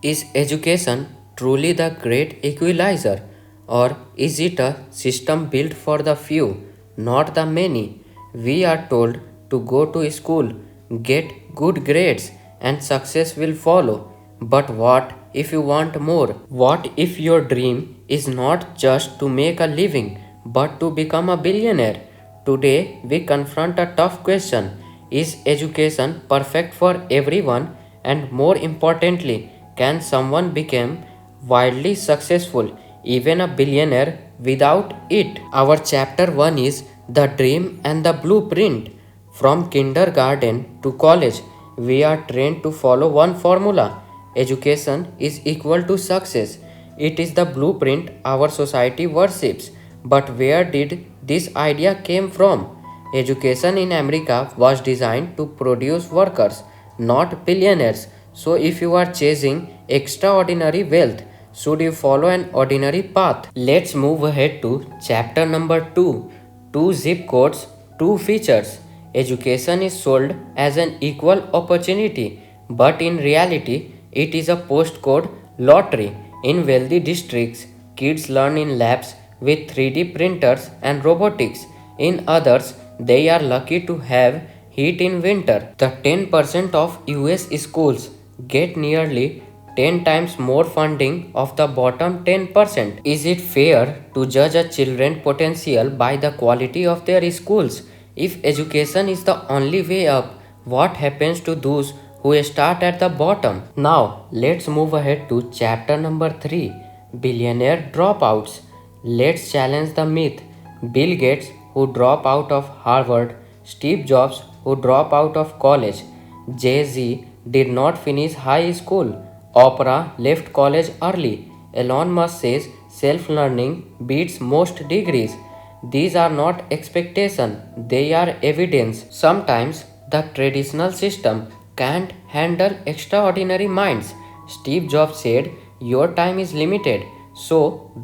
Is education truly the great equalizer, or is it a system built for the few, not the many? We are told to go to school, get good grades, and success will follow. But what if you want more? What if your dream is not just to make a living, but to become a billionaire? Today, we confront a tough question: is education perfect for everyone? And more importantly, can someone become wildly successful, even a billionaire, without it? Our chapter 1 is the dream and the blueprint. From kindergarten to college, we are trained to follow one formula: education is equal to success. It is the blueprint our society worships. But where did this idea came from? Education in America was designed to produce workers, not billionaires. So if you are chasing extraordinary wealth, should you follow an ordinary path? Let's move ahead to chapter number 2. Two zip codes, two features. Education is sold as an equal opportunity, but in reality, it is a postcode lottery. In wealthy districts, kids learn in labs with 3D printers and robotics. In others, they are lucky to have heat in winter. The 10% of US schools get nearly 10 times more funding of the bottom 10%. Is it fair to judge a children's potential by the quality of their schools? If education is the only way up, what happens to those who start at the bottom? Now, let's move ahead to chapter number 3: Billionaire Dropouts. Let's challenge the myth. Bill Gates, who drop out of Harvard, Steve Jobs, who drop out of college, Jay-Z did not finish high school, Oprah left college early, Elon Musk says self-learning beats most degrees. These are not expectations, they are evidence. Sometimes the traditional system can't handle extraordinary minds. Steve Jobs said, "Your time is limited, so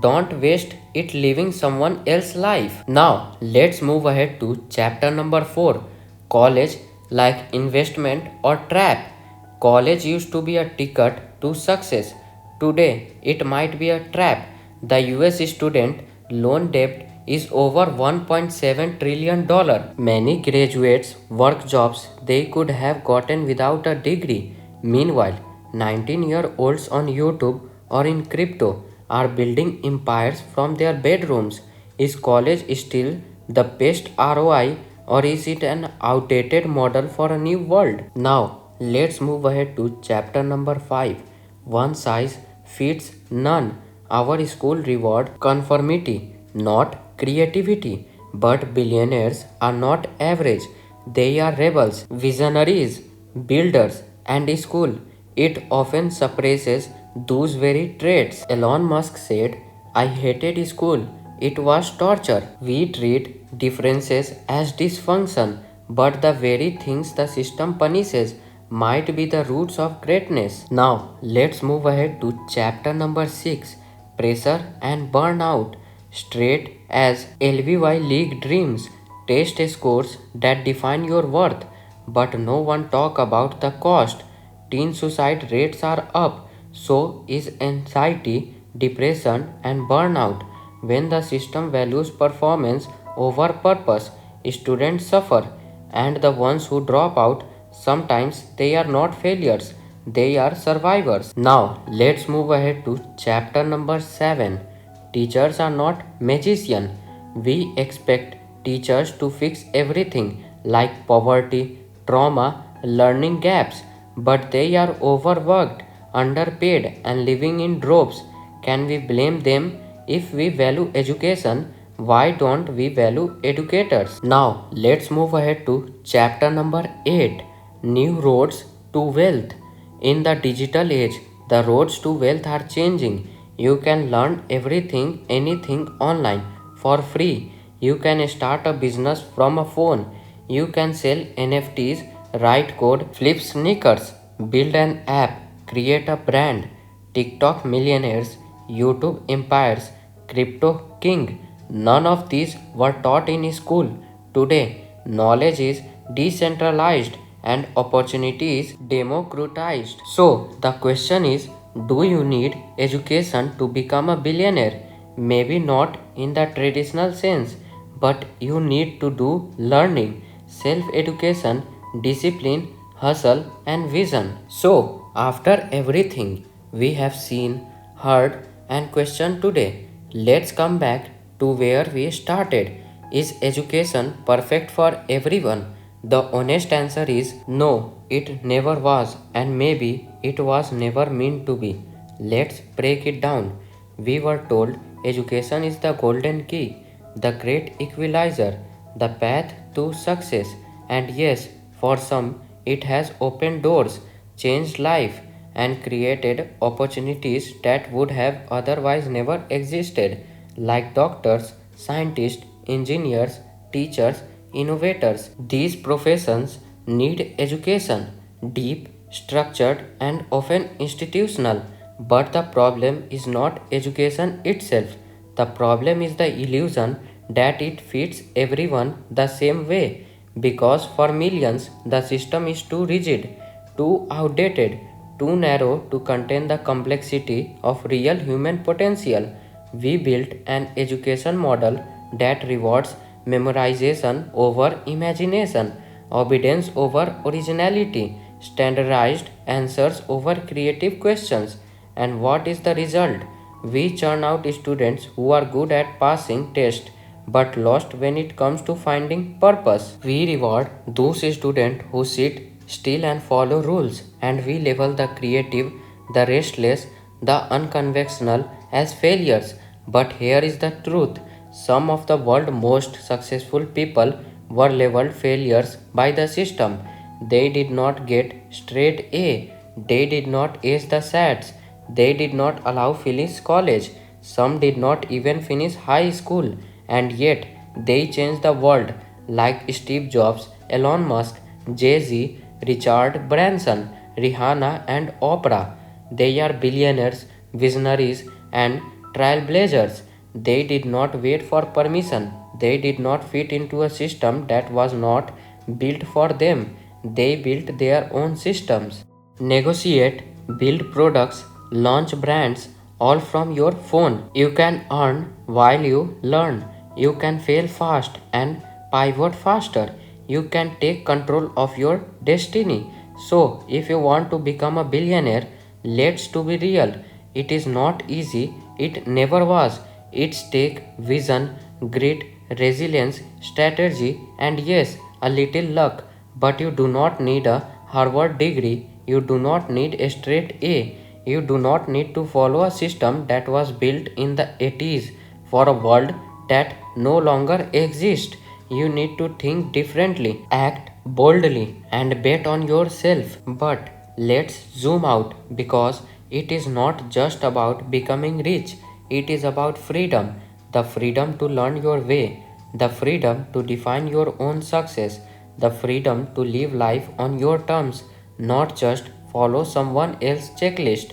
don't waste it living someone else's life." Now, let's move ahead to chapter number 4: College like investment or trap. College used to be a ticket to success. Today, it might be a trap. The US student loan debt is over $1.7 trillion. Many graduates work jobs they could have gotten without a degree. Meanwhile, 19-year-olds on YouTube or in crypto are building empires from their bedrooms. Is college still the best ROI, or is it an outdated model for a new world? Now, let's move ahead to chapter number 5. One size fits none. Our school reward conformity, not creativity. But billionaires are not average. They are rebels, visionaries, builders, and school. It often suppresses those very traits. Elon Musk said, "I hated school. It was torture." We treat differences as dysfunction, but the very things the system punishes might be the roots of greatness. Now, let's move ahead to chapter number 6: Pressure and Burnout. Straight as LVY League dreams, test scores that define your worth, but no one talk about the cost. Teen suicide rates are up, so is anxiety, depression, and burnout. When the system values performance over purpose, students suffer, and the ones who drop out, sometimes they are not failures, they are survivors. Now, let's move ahead to chapter number 7. Teachers are not magicians. We expect teachers to fix everything like poverty, trauma, learning gaps, but they are overworked, underpaid, and living in droves. Can we blame them? If we value education, why don't we value educators? Now, let's move ahead to chapter number 8: New Roads to Wealth. In the digital age, the roads to wealth are changing. You can learn everything, anything online for free. You can start a business from a phone. You can sell NFTs, write code, flip sneakers, build an app, create a brand. TikTok millionaires, YouTube empires, crypto king. None of these were taught in school. Today, knowledge is decentralized and opportunity is democratized. So, the question is, Do you need education to become a billionaire? Maybe not in the traditional sense, but you need to do learning, self education, discipline, hustle, and vision. So, after everything we have seen, heard, and questioned today, let's come back to where we started. Is education perfect for everyone? The honest answer is no, it never was, and maybe it was never meant to be. Let's break it down. We were told education is the golden key, the great equalizer, the path to success, and yes, for some, it has opened doors, changed life, and created opportunities that would have otherwise never existed, like doctors, scientists, engineers, teachers, innovators. These professions need education, deep, structured, and often institutional. But the problem is not education itself. The problem is the illusion that it fits everyone the same way. Because for millions, the system is too rigid, too outdated, too narrow to contain the complexity of real human potential. We built an education model that rewards memorization over imagination, obedience over originality, standardized answers over creative questions. And what is the result? We churn out students who are good at passing tests but lost when it comes to finding purpose. We reward those students who sit still and follow rules, and we label the creative, the restless, the unconventional as failures. But here is the truth: some of the world's most successful people were labeled failures by the system. They did not get straight A, they did not ace the SATs, they did not allow finish college, some did not even finish high school, and yet they changed the world, like Steve Jobs, Elon Musk, Jay-Z, Richard Branson, Rihanna, and Oprah. They are billionaires, visionaries, and trailblazers. They did not wait for permission. They did not fit into a system that was not built for them. They built their own systems. Negotiate, build products, launch brands, all from your phone. You can earn while you learn. You can fail fast and pivot faster. You can take control of your destiny. So, if you want to become a billionaire, let's to be real. It is not easy. It never was. It's take vision, grit, resilience, strategy, and yes, a little luck. But you do not need a Harvard degree. You do not need a straight A. You do not need to follow a system that was built in the 80s for a world that no longer exists. You need to think differently, act boldly, and bet on yourself. But let's zoom out, because it is not just about becoming rich, it is about freedom: the freedom to learn your way, the freedom to define your own success, the freedom to live life on your terms, not just follow someone else's checklist.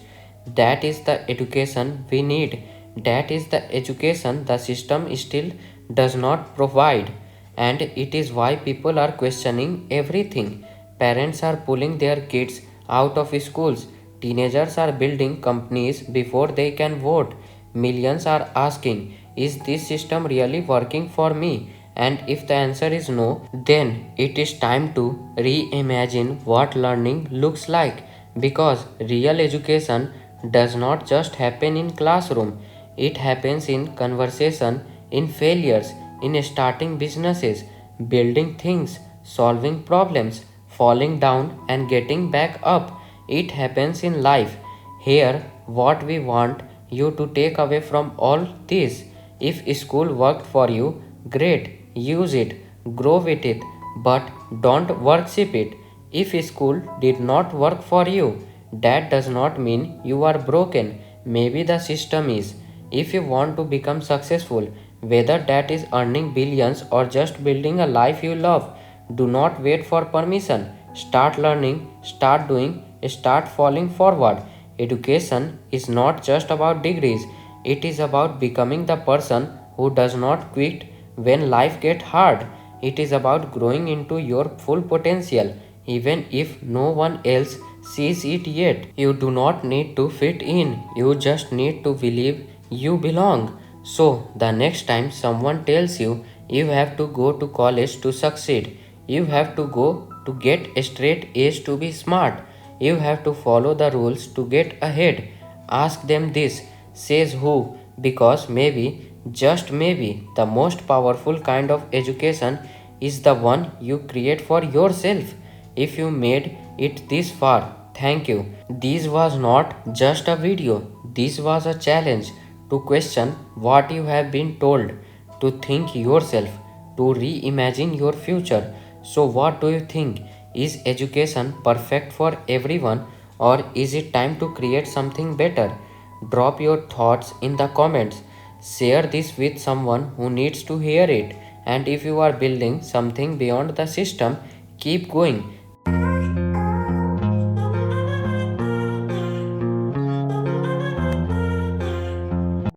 That is the education we need. That is the education the system still does not provide. And it is why people are questioning everything. Parents are pulling their kids out of schools. Teenagers are building companies before they can vote. Millions are asking, is this system really working for me? And if the answer is no, then it is time to reimagine what learning looks like. Because real education does not just happen in classroom, it happens in conversation, in failures, in starting businesses, building things, solving problems, falling down and getting back up. It happens in life. Here, what we want you to take away from all this: if school worked for you, great, use it, grow with it, but don't worship it. If school did not work for you, that does not mean you are broken. Maybe the system is. If you want to become successful, whether that is earning billions or just building a life you love, do not wait for permission. Start learning, start doing, start falling forward. Education is not just about degrees, it is about becoming the person who does not quit when life gets hard. It is about growing into your full potential, even if no one else sees it yet. You do not need to fit in, you just need to believe you belong. So, the next time someone tells you you have to go to college to succeed, you have to go to get straight A's to be smart, you have to follow the rules to get ahead. Ask them this, says who, because maybe, just maybe, the most powerful kind of education is the one you create for yourself. If you made it this far, thank you. This was not just a video, this was a challenge to question what you have been told, to think yourself, to reimagine your future. So, what do you think? Is education perfect for everyone, or is it time to create something better? Drop your thoughts in the comments. Share this with someone who needs to hear it. And if you are building something beyond the system, keep going.